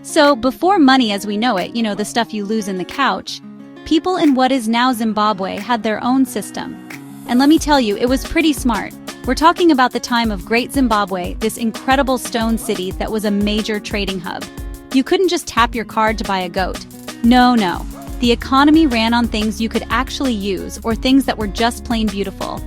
So, before money as we know it, the stuff you lose in the couch, people in what is now Zimbabwe had their own system. And let me tell you, it was pretty smart. We're talking about the time of Great Zimbabwe, this incredible stone city that was a major trading hub. You couldn't just tap your card to buy a goat. No. The economy ran on things you could actually use or things that were just plain beautiful.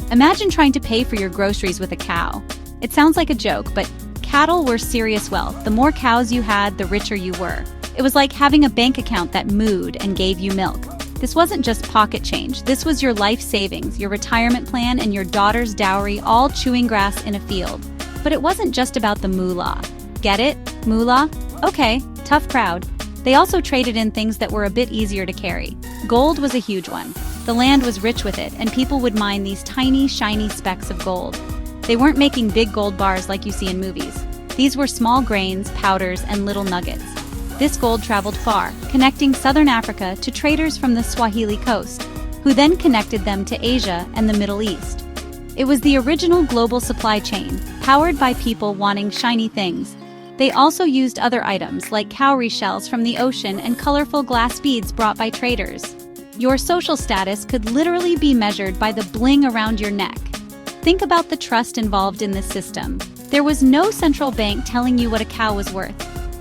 Imagine trying to pay for your groceries with a cow. It sounds like a joke, but cattle were serious wealth. The more cows you had, the richer you were. It was like having a bank account that mooed and gave you milk. This wasn't just pocket change. This was your life savings, your retirement plan, and your daughter's dowry, all chewing grass in a field. But it wasn't just about the moolah. Get it? Moolah? Okay, tough crowd. They also traded in things that were a bit easier to carry. Gold was a huge one. The land was rich with it, and people would mine these tiny, shiny specks of gold. They weren't making big gold bars like you see in movies. These were small grains, powders, and little nuggets. This gold traveled far, connecting southern Africa to traders from the Swahili coast, who then connected them to Asia and the Middle East. It was the original global supply chain, powered by people wanting shiny things. They also used other items like cowrie shells from the ocean and colorful glass beads brought by traders. Your social status could literally be measured by the bling around your neck. Think about the trust involved in this system. There was no central bank telling you what a cow was worth.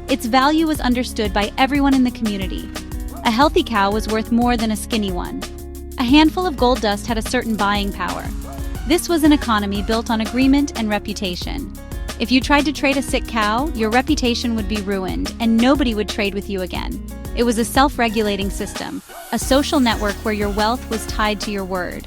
Its value was understood by everyone in the community. A healthy cow was worth more than a skinny one. A handful of gold dust had a certain buying power. This was an economy built on agreement and reputation. If you tried to trade a sick cow, your reputation would be ruined, and nobody would trade with you again. It was a self-regulating system, a social network where your wealth was tied to your word.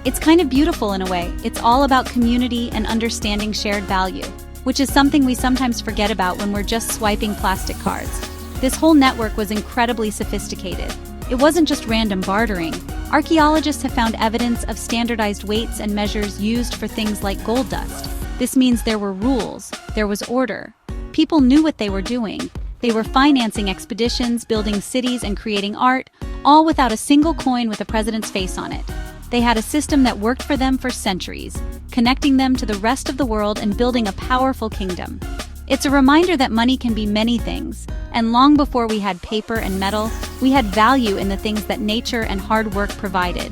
It's kind of beautiful in a way. It's all about community and understanding shared value, which is something we sometimes forget about when we're just swiping plastic cards. This whole network was incredibly sophisticated. It wasn't just random bartering. Archaeologists have found evidence of standardized weights and measures used for things like gold dust. This means there were rules, there was order. People knew what they were doing. They were financing expeditions, building cities, and creating art, all without a single coin with a president's face on it. They had a system that worked for them for centuries, connecting them to the rest of the world and building a powerful kingdom. It's a reminder that money can be many things, and long before we had paper and metal, we had value in the things that nature and hard work provided.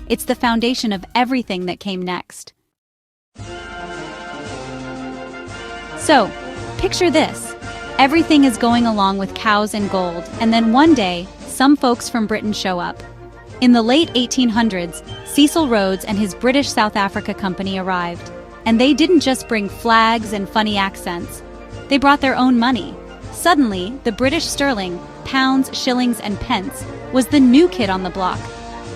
It's the foundation of everything that came next. So, picture this. Everything is going along with cows and gold, and then one day, some folks from Britain show up. In the late 1800s, Cecil Rhodes and his British South Africa Company arrived. And they didn't just bring flags and funny accents. They brought their own money. Suddenly, the British sterling, pounds, shillings, and pence, was the new kid on the block.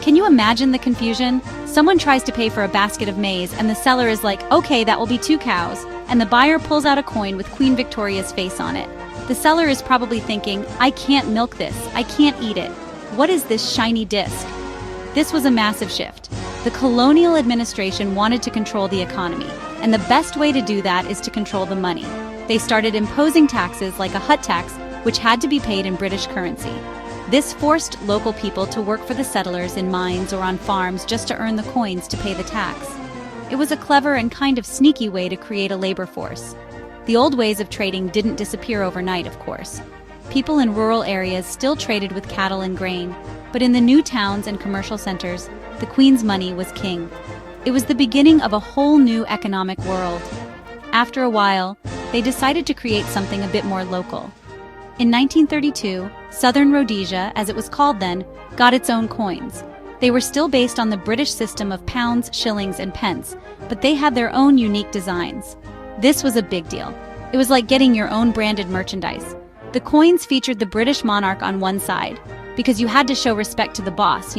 Can you imagine the confusion? Someone tries to pay for a basket of maize, and the seller is like, okay, that will be 2 cows. And the buyer pulls out a coin with Queen Victoria's face on it. The seller is probably thinking, I can't milk this, I can't eat it. What is this shiny disc? This was a massive shift. The colonial administration wanted to control the economy, and the best way to do that is to control the money. They started imposing taxes like a hut tax, which had to be paid in British currency. This forced local people to work for the settlers in mines or on farms just to earn the coins to pay the tax. It was a clever and kind of sneaky way to create a labor force. The old ways of trading didn't disappear overnight, of course. People in rural areas still traded with cattle and grain, but in the new towns and commercial centers, the Queen's money was king. It was the beginning of a whole new economic world. After a while, they decided to create something a bit more local. In 1932, Southern Rhodesia, as it was called then, got its own coins. They were still based on the British system of pounds, shillings, and pence, but they had their own unique designs. This was a big deal. It was like getting your own branded merchandise. The coins featured the British monarch on one side, because you had to show respect to the boss,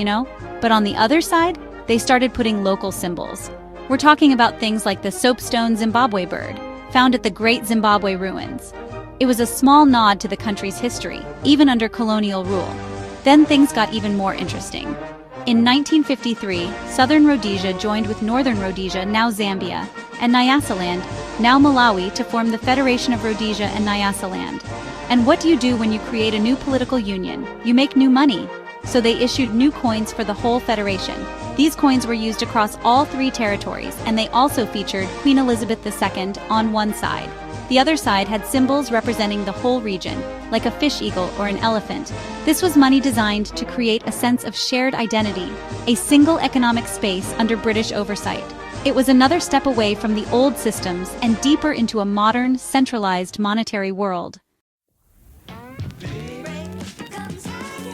But on the other side, they started putting local symbols. We're talking about things like the soapstone Zimbabwe bird, found at the Great Zimbabwe ruins. It was a small nod to the country's history, even under colonial rule. Then things got even more interesting. In 1953, Southern Rhodesia joined with Northern Rhodesia, now Zambia, and Nyasaland, now Malawi, to form the Federation of Rhodesia and Nyasaland. And what do you do when you create a new political union? You make new money. So they issued new coins for the whole federation. These coins were used across all 3 territories, and they also featured Queen Elizabeth II on one side. The other side had symbols representing the whole region, like a fish eagle or an elephant. This was money designed to create a sense of shared identity, a single economic space under British oversight. It was another step away from the old systems and deeper into a modern, centralized monetary world.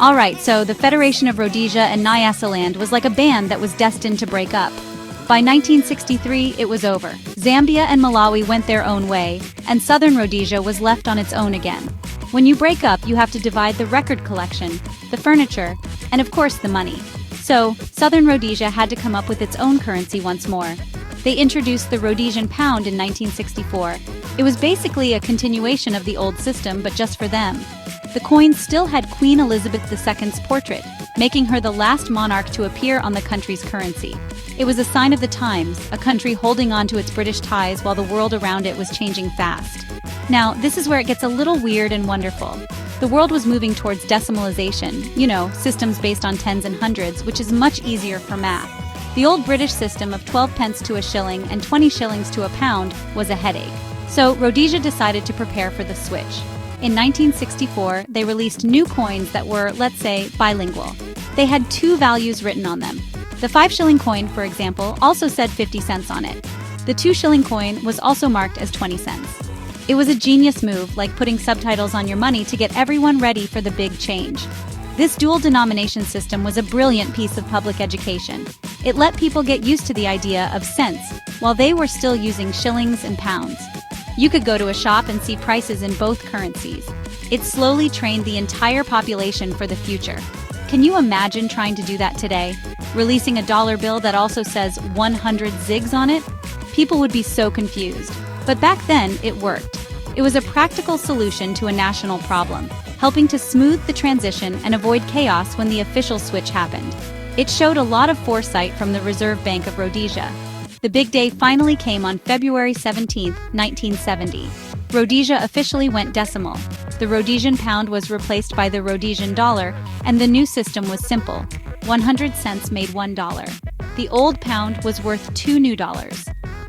Alright, so the Federation of Rhodesia and Nyasaland was like a band that was destined to break up. By 1963, it was over. Zambia and Malawi went their own way, and southern Rhodesia was left on its own again. When you break up, you have to divide the record collection, the furniture, and of course the money. So, southern Rhodesia had to come up with its own currency once more. They introduced the Rhodesian pound in 1964. It was basically a continuation of the old system, but just for them. The coin still had Queen Elizabeth II's portrait, making her the last monarch to appear on the country's currency. It was a sign of the times, a country holding on to its British ties while the world around it was changing fast. Now, this is where it gets a little weird and wonderful. The world was moving towards decimalization, systems based on tens and hundreds, which is much easier for math. The old British system of 12 pence to a shilling and 20 shillings to a pound was a headache. So Rhodesia decided to prepare for the switch. In 1964, they released new coins that were, let's say, bilingual. They had two values written on them. The 5-shilling coin, for example, also said 50 cents on it. The 2-shilling coin was also marked as 20 cents. It was a genius move, like putting subtitles on your money to get everyone ready for the big change. This dual denomination system was a brilliant piece of public education. It let people get used to the idea of cents, while they were still using shillings and pounds. You could go to a shop and see prices in both currencies. It slowly trained the entire population for the future. Can you imagine trying to do that today? Releasing a dollar bill that also says 100 ZiGs on it? People would be so confused. But back then, it worked. It was a practical solution to a national problem, helping to smooth the transition and avoid chaos when the official switch happened. It showed a lot of foresight from the Reserve Bank of Rhodesia. The big day finally came on February 17, 1970. Rhodesia officially went decimal. The Rhodesian pound was replaced by the Rhodesian dollar, and the new system was simple. 100 cents made $1. The old pound was worth $2 new.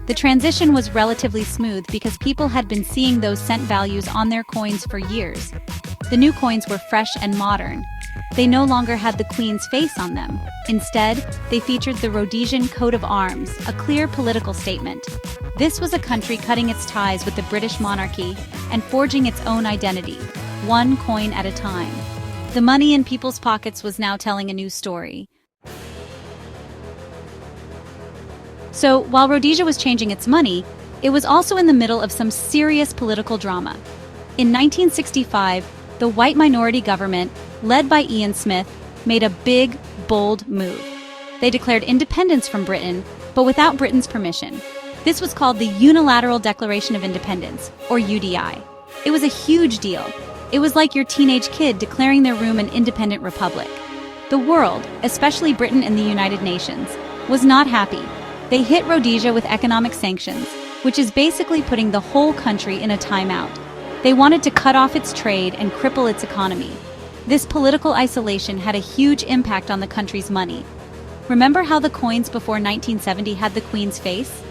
The transition was relatively smooth because people had been seeing those cent values on their coins for years. The new coins were fresh and modern. They no longer had the Queen's face on them. Instead, they featured the Rhodesian coat of arms, a clear political statement. This was a country cutting its ties with the British monarchy and forging its own identity, one coin at a time. The money in people's pockets was now telling a new story. So, while Rhodesia was changing its money, it was also in the middle of some serious political drama. In 1965, the white minority government, led by Ian Smith, made a big, bold move. They declared independence from Britain, but without Britain's permission. This was called the Unilateral Declaration of Independence, or UDI. It was a huge deal. It was like your teenage kid declaring their room an independent republic. The world, especially Britain and the United Nations, was not happy. They hit Rhodesia with economic sanctions, which is basically putting the whole country in a timeout. They wanted to cut off its trade and cripple its economy. This political isolation had a huge impact on the country's money. Remember how the coins before 1970 had the Queen's face?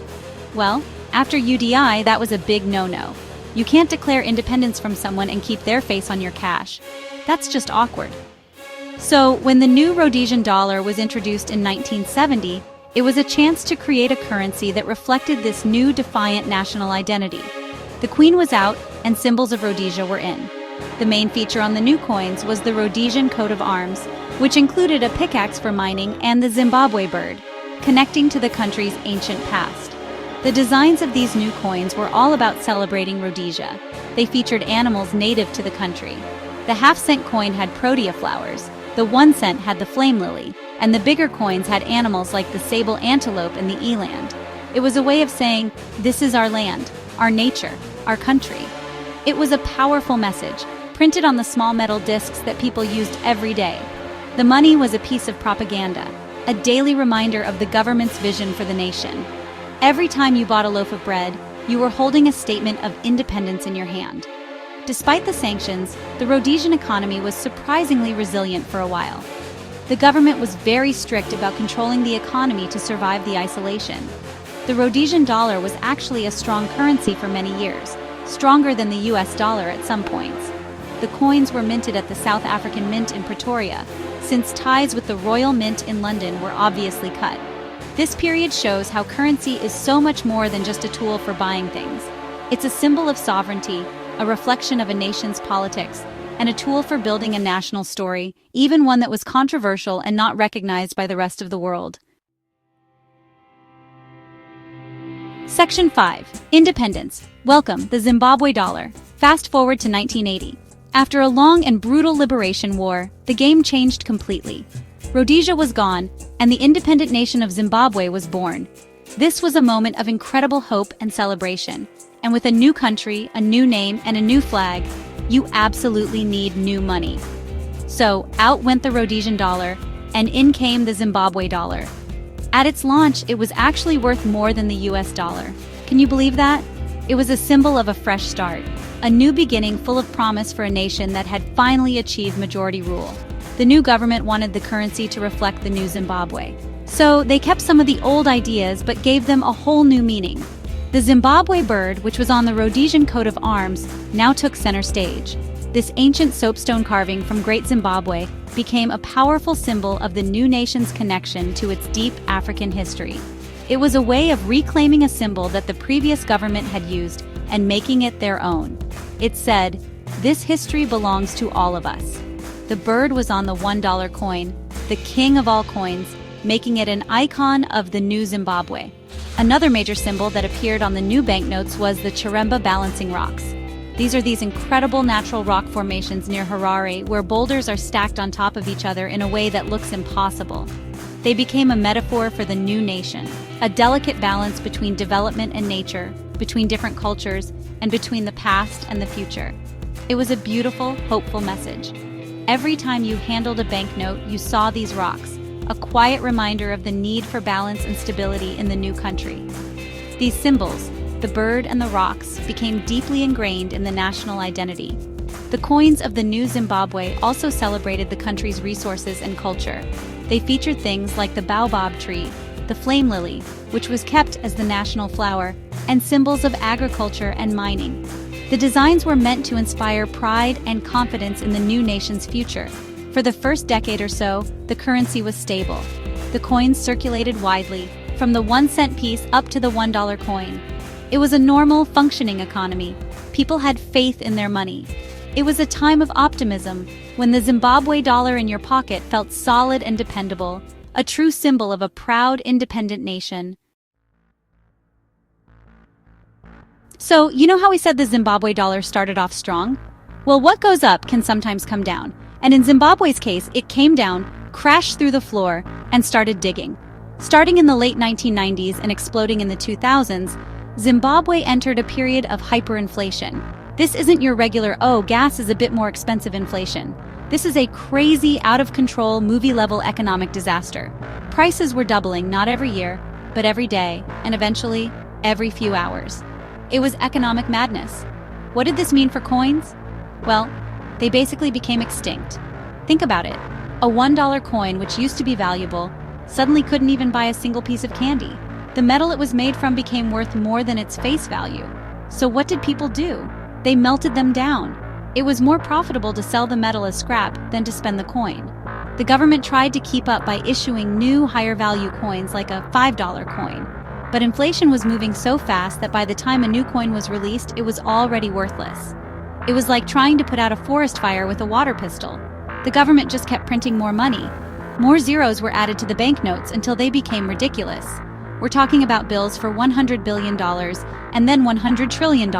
Well, after UDI, that was a big no-no. You can't declare independence from someone and keep their face on your cash. That's just awkward. So, when the new Rhodesian dollar was introduced in 1970, it was a chance to create a currency that reflected this new defiant national identity. The Queen was out, and symbols of Rhodesia were in. The main feature on the new coins was the Rhodesian coat of arms, which included a pickaxe for mining and the Zimbabwe bird, connecting to the country's ancient past. The designs of these new coins were all about celebrating Rhodesia. They featured animals native to the country. The half-cent coin had protea flowers, the 1 cent had the flame lily, and the bigger coins had animals like the sable antelope and the eland. It was a way of saying, this is our land, our nature, our country. It was a powerful message, printed on the small metal discs that people used every day. The money was a piece of propaganda, a daily reminder of the government's vision for the nation. Every time you bought a loaf of bread, you were holding a statement of independence in your hand. Despite the sanctions, the Rhodesian economy was surprisingly resilient for a while. The government was very strict about controlling the economy to survive the isolation. The Rhodesian dollar was actually a strong currency for many years, stronger than the US dollar at some points. The coins were minted at the South African Mint in Pretoria, since ties with the Royal Mint in London were obviously cut. This period shows how currency is so much more than just a tool for buying things. It's a symbol of sovereignty, a reflection of a nation's politics, and a tool for building a national story, even one that was controversial and not recognized by the rest of the world. Section 5. Independence. Welcome, the Zimbabwe dollar. Fast forward to 1980. After a long and brutal liberation war, the game changed completely. Rhodesia was gone, and the independent nation of Zimbabwe was born. This was a moment of incredible hope and celebration. And with a new country, a new name, and a new flag, you absolutely need new money. So, out went the Rhodesian dollar, and in came the Zimbabwe dollar. At its launch, it was actually worth more than the US dollar. Can you believe that? It was a symbol of a fresh start, a new beginning full of promise for a nation that had finally achieved majority rule. The new government wanted the currency to reflect the new Zimbabwe. So they kept some of the old ideas but gave them a whole new meaning. The Zimbabwe bird, which was on the Rhodesian coat of arms, now took center stage. This ancient soapstone carving from Great Zimbabwe became a powerful symbol of the new nation's connection to its deep African history. It was a way of reclaiming a symbol that the previous government had used and making it their own. It said, "This history belongs to all of us." The bird was on the $1 coin, the king of all coins, making it an icon of the new Zimbabwe. Another major symbol that appeared on the new banknotes was the Chiremba balancing rocks. These are these incredible natural rock formations near Harare where boulders are stacked on top of each other in a way that looks impossible. They became a metaphor for the new nation, a delicate balance between development and nature, between different cultures, and between the past and the future. It was a beautiful, hopeful message. Every time you handled a banknote, you saw these rocks, a quiet reminder of the need for balance and stability in the new country. These symbols, the bird and the rocks, became deeply ingrained in the national identity. The coins of the new Zimbabwe also celebrated the country's resources and culture. They featured things like the baobab tree, the flame lily, which was kept as the national flower, and symbols of agriculture and mining. The designs were meant to inspire pride and confidence in the new nation's future. For the first decade or so, the currency was stable. The coins circulated widely, from the 1-cent piece up to the $1 coin. It was a normal, functioning economy. People had faith in their money. It was a time of optimism, when the Zimbabwe dollar in your pocket felt solid and dependable, a true symbol of a proud, independent nation. So, you know how we said the Zimbabwe dollar started off strong? Well, what goes up can sometimes come down. And in Zimbabwe's case, it came down, crashed through the floor, and started digging. Starting in the late 1990s and exploding in the 2000s, Zimbabwe entered a period of hyperinflation. This isn't your regular, oh, gas is a bit more expensive inflation. This is a crazy, out-of-control, movie-level economic disaster. Prices were doubling not every year, but every day, and eventually, every few hours. It was economic madness. What did this mean for coins? Well, they basically became extinct. Think about it. A $1 coin, which used to be valuable, suddenly couldn't even buy a single piece of candy. The metal it was made from became worth more than its face value. So what did people do? They melted them down. It was more profitable to sell the metal as scrap than to spend the coin. The government tried to keep up by issuing new, higher-value coins like a $5 coin. But inflation was moving so fast that by the time a new coin was released, it was already worthless. It was like trying to put out a forest fire with a water pistol. The government just kept printing more money. More zeros were added to the banknotes until they became ridiculous. We're talking about bills for $100 billion and then $100 trillion.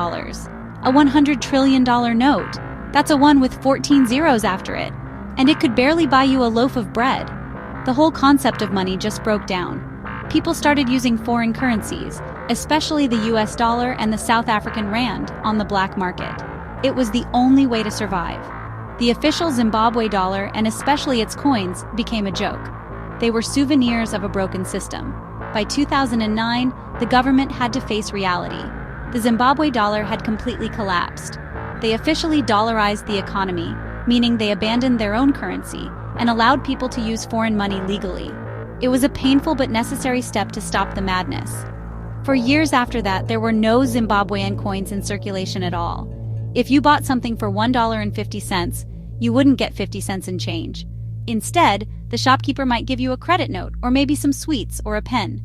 A $100 trillion note. That's a one with 14 zeros after it. And it could barely buy you a loaf of bread. The whole concept of money just broke down. People started using foreign currencies, especially the US dollar and the South African rand, on the black market. It was the only way to survive. The official Zimbabwe dollar, and especially its coins, became a joke. They were souvenirs of a broken system. By 2009, the government had to face reality. The Zimbabwe dollar had completely collapsed. They officially dollarized the economy, meaning they abandoned their own currency and allowed people to use foreign money legally. It was a painful but necessary step to stop the madness. For years after that, there were no Zimbabwean coins in circulation at all. If you bought something for $1.50, you wouldn't get 50 cents in change. Instead, the shopkeeper might give you a credit note or maybe some sweets or a pen.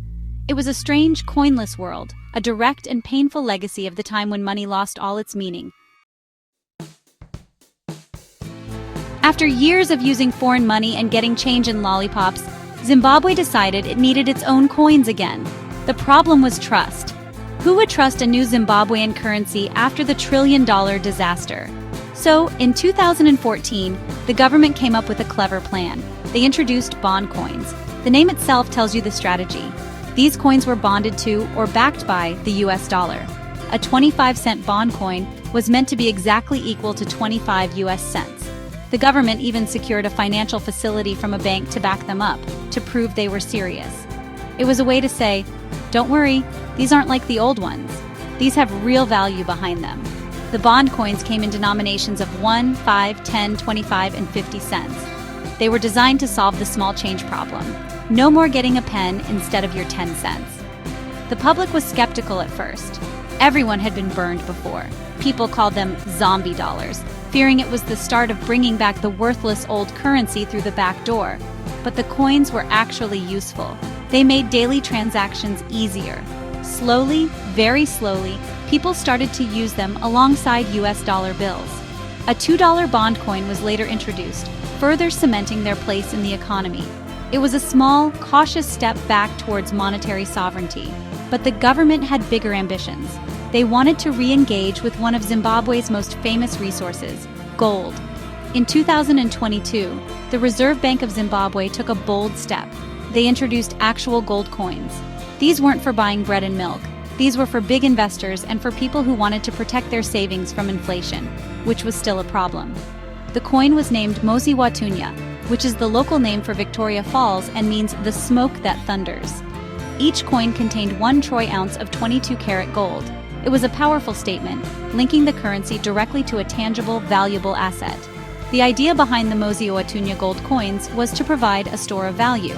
It was a strange, coinless world, a direct and painful legacy of the time when money lost all its meaning. After years of using foreign money and getting change in lollipops, Zimbabwe decided it needed its own coins again. The problem was trust. Who would trust a new Zimbabwean currency after the trillion-dollar disaster? So, in 2014, the government came up with a clever plan. They introduced bond coins. The name itself tells you the strategy. These coins were bonded to or backed by the US dollar. A 25-cent bond coin was meant to be exactly equal to 25 US cents. The government even secured a financial facility from a bank to back them up, to prove they were serious. It was a way to say, don't worry, these aren't like the old ones. These have real value behind them. The bond coins came in denominations of 1, 5, 10, 25, and 50 cents. They were designed to solve the small change problem. No more getting a pen instead of your 10 cents. The public was skeptical at first. Everyone had been burned before. People called them zombie dollars, fearing it was the start of bringing back the worthless old currency through the back door. But the coins were actually useful. They made daily transactions easier. Slowly, very slowly, people started to use them alongside US dollar bills. A $2 bond coin was later introduced, further cementing their place in the economy. It was a small, cautious step back towards monetary sovereignty. But the government had bigger ambitions. They wanted to re-engage with one of Zimbabwe's most famous resources, gold. In 2022, the Reserve Bank of Zimbabwe took a bold step. They introduced actual gold coins. These weren't for buying bread and milk. These were for big investors and for people who wanted to protect their savings from inflation, which was still a problem. The coin was named Mosi-Watunya, which is the local name for Victoria Falls and means the smoke that thunders. Each coin contained 1 troy ounce of 22-karat gold. It was a powerful statement, linking the currency directly to a tangible, valuable asset. The idea behind the Mosi-Watunya gold coins was to provide a store of value.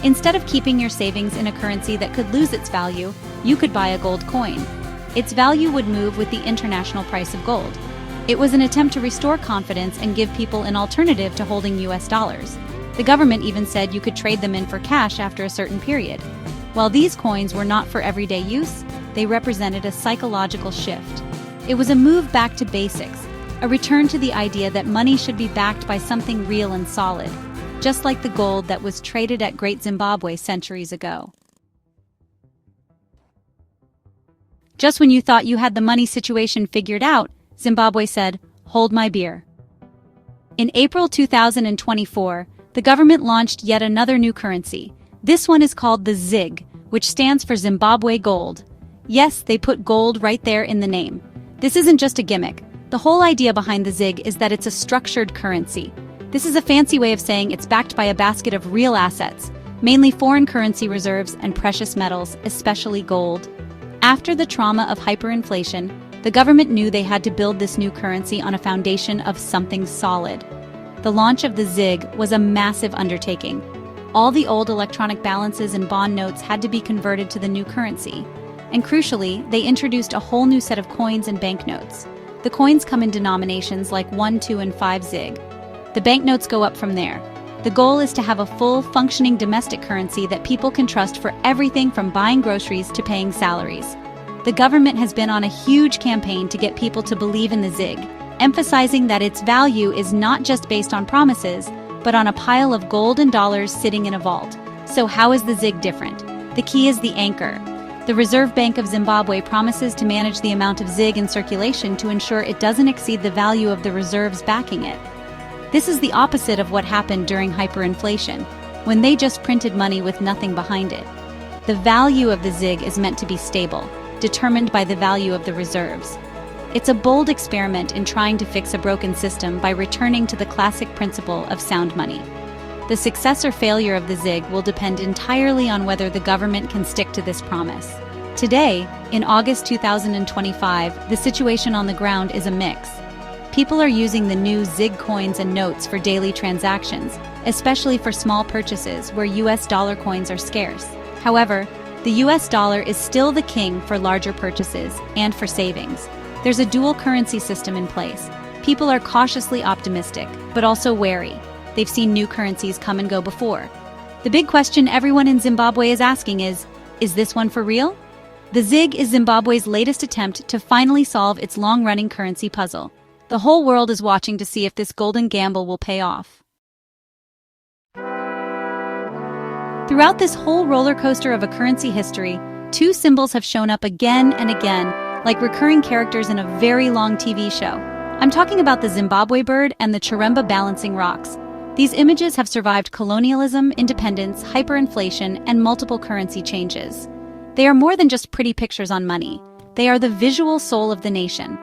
Instead of keeping your savings in a currency that could lose its value, you could buy a gold coin. Its value would move with the international price of gold. It was an attempt to restore confidence and give people an alternative to holding US dollars. The government even said you could trade them in for cash after a certain period. While these coins were not for everyday use, they represented a psychological shift. It was a move back to basics, a return to the idea that money should be backed by something real and solid, just like the gold that was traded at Great Zimbabwe centuries ago. Just when you thought you had the money situation figured out, Zimbabwe said, "Hold my beer." In April 2024, the government launched yet another new currency. This one is called the ZiG, which stands for Zimbabwe Gold. Yes, they put gold right there in the name. This isn't just a gimmick. The whole idea behind the ZiG is that it's a structured currency. This is a fancy way of saying it's backed by a basket of real assets, mainly foreign currency reserves and precious metals, especially gold. After the trauma of hyperinflation, the government knew they had to build this new currency on a foundation of something solid. The launch of the ZiG was a massive undertaking. All the old electronic balances and bond notes had to be converted to the new currency. And crucially, they introduced a whole new set of coins and banknotes. The coins come in denominations like 1, 2, and 5 ZiG. The banknotes go up from there. The goal is to have a full, functioning domestic currency that people can trust for everything from buying groceries to paying salaries. The government has been on a huge campaign to get people to believe in the ZiG, emphasizing that its value is not just based on promises, but on a pile of gold and dollars sitting in a vault. So how is the ZiG different? The key is the anchor. The Reserve Bank of Zimbabwe promises to manage the amount of ZiG in circulation to ensure it doesn't exceed the value of the reserves backing it. This is the opposite of what happened during hyperinflation, when they just printed money with nothing behind it. The value of the ZiG is meant to be stable, determined by the value of the reserves. It's a bold experiment in trying to fix a broken system by returning to the classic principle of sound money. The success or failure of the ZiG will depend entirely on whether the government can stick to this promise. Today, in August 2025, the situation on the ground is a mix. People are using the new ZiG coins and notes for daily transactions, especially for small purchases where US dollar coins are scarce. However, The US dollar is still the king for larger purchases and for savings. There's a dual currency system in place. People are cautiously optimistic, but also wary. They've seen new currencies come and go before. The big question everyone in Zimbabwe is asking is this one for real? The ZiG is Zimbabwe's latest attempt to finally solve its long-running currency puzzle. The whole world is watching to see if this golden gamble will pay off. Throughout this whole roller coaster of a currency history, two symbols have shown up again and again, like recurring characters in a very long TV show. I'm talking about the Zimbabwe bird and the Chiremba balancing rocks. These images have survived colonialism, independence, hyperinflation, and multiple currency changes. They are more than just pretty pictures on money. They are the visual soul of the nation.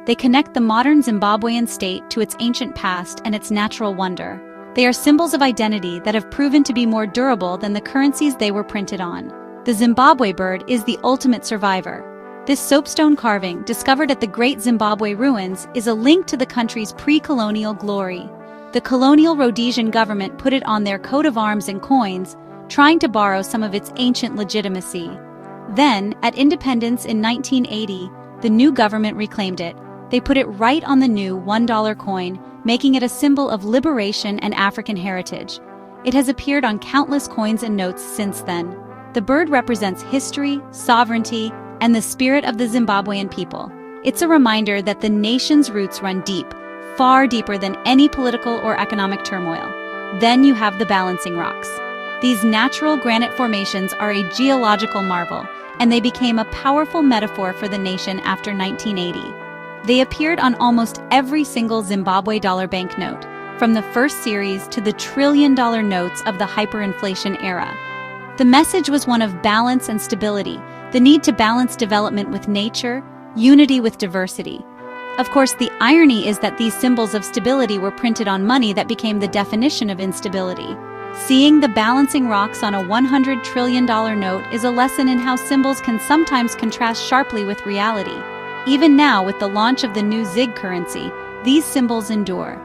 They connect the modern Zimbabwean state to its ancient past and its natural wonder. They are symbols of identity that have proven to be more durable than the currencies they were printed on. The Zimbabwe bird is the ultimate survivor. This soapstone carving, discovered at the Great Zimbabwe Ruins, is a link to the country's pre-colonial glory. The colonial Rhodesian government put it on their coat of arms and coins, trying to borrow some of its ancient legitimacy. Then, at independence in 1980, the new government reclaimed it. They put it right on the new $1 coin, making it a symbol of liberation and African heritage. It has appeared on countless coins and notes since then. The bird represents history, sovereignty, and the spirit of the Zimbabwean people. It's a reminder that the nation's roots run deep, far deeper than any political or economic turmoil. Then you have the balancing rocks. These natural granite formations are a geological marvel, and they became a powerful metaphor for the nation after 1980. They appeared on almost every single Zimbabwe dollar banknote, from the first series to the trillion-dollar notes of the hyperinflation era. The message was one of balance and stability, the need to balance development with nature, unity with diversity. Of course, the irony is that these symbols of stability were printed on money that became the definition of instability. Seeing the balancing rocks on a $100 trillion note is a lesson in how symbols can sometimes contrast sharply with reality. Even now, with the launch of the new ZiG currency, these symbols endure.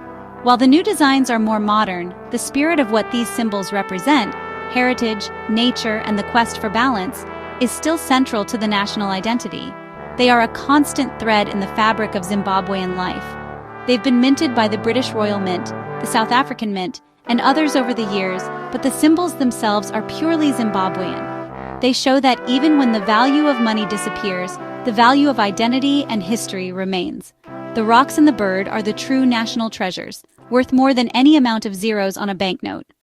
While the new designs are more modern, the spirit of what these symbols represent, heritage, nature, and the quest for balance, is still central to the national identity. They are a constant thread in the fabric of Zimbabwean life. They've been minted by the British Royal Mint, the South African Mint, and others over the years, but the symbols themselves are purely Zimbabwean. They show that even when the value of money disappears, the value of identity and history remains. The rocks and the bird are the true national treasures, worth more than any amount of zeros on a banknote.